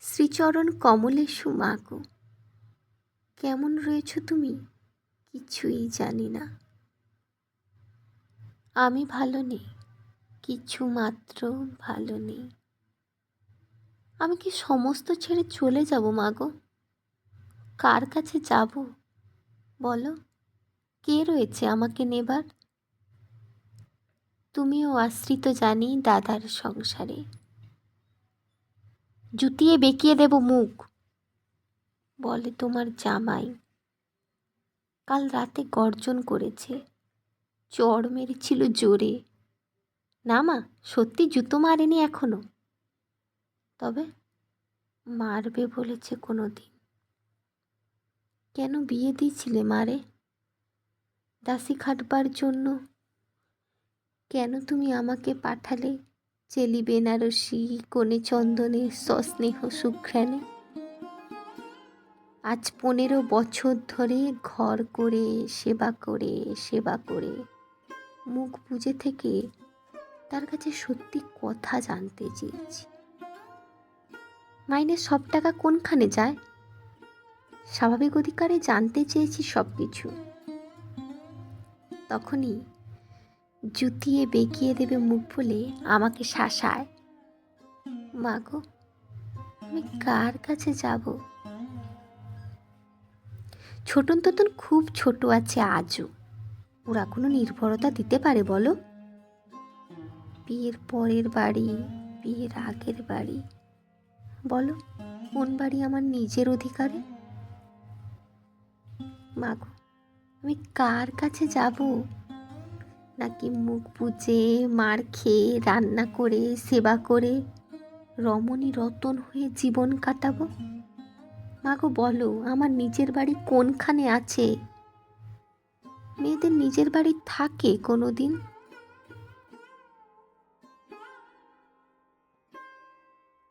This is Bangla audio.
শ্রীচরণ কমলেষু মাগো, কেমন রয়েছ তুমি কিছুই জানি না। আমি ভালো নেই, কিছু মাত্র ভালো নেই। আমি কি সমস্ত ছেড়ে চলে যাব মাগো? কার কাছে যাব বলো? কে রয়েছে আমাকে নেবার? তুমিও আশ্রিত জানি দাদার সংসারে। জুতিয়ে বেঁকিয়ে দেব মুখ, বলে তোমার জামাই। কাল রাতে গর্জন করেছে, চড় মেরেছিল জোরে। না মা, সত্যি জুতো মারেনি এখনো, তবে মারবে বলেছে কোনো দিন। কেন বিয়ে দিয়েছিলে মারে? দাসী খাটবার জন্য? কেন তুমি আমাকে পাঠালে চেলি বেনারসি কোণে চন্দনে সস্নেহ সুঘ্রাণে? আজ 15 বছর ধরে ঘর করে সেবা করে মুখ বুজে থেকে তার কাছে সত্যি কথা জানতে চেয়েছি। মাইনের সব টাকা কোনখানে যায়? স্বাভাবিক অধিকারে জানতে চেয়েছি সব কিছু। তখনই জুতিয়ে বেঁকিয়ে দেবে মুখ বলে আমাকে শাসায়। মাগো, আমি কার কাছে যাব? ছোটন তোতন খুব ছোট আছে আজও, ওরা কোনো নির্ভরতা দিতে পারে বলো? বিয়ের পরের বাড়ি, বিয়ের আগের বাড়ি, বলো কোন বাড়ি আমার নিজের অধিকারে? মাগো, আমি কার কাছে যাব? নাকি মুখ বুজে মার খেয়ে রান্না করে সেবা করে রমণী রতন হয়ে জীবন কাটাবো? মাগো বলো, আমার নিজের বাড়ি কোনখানে আছে? মেয়েদের নিজের বাড়ি থাকে কোনো দিন?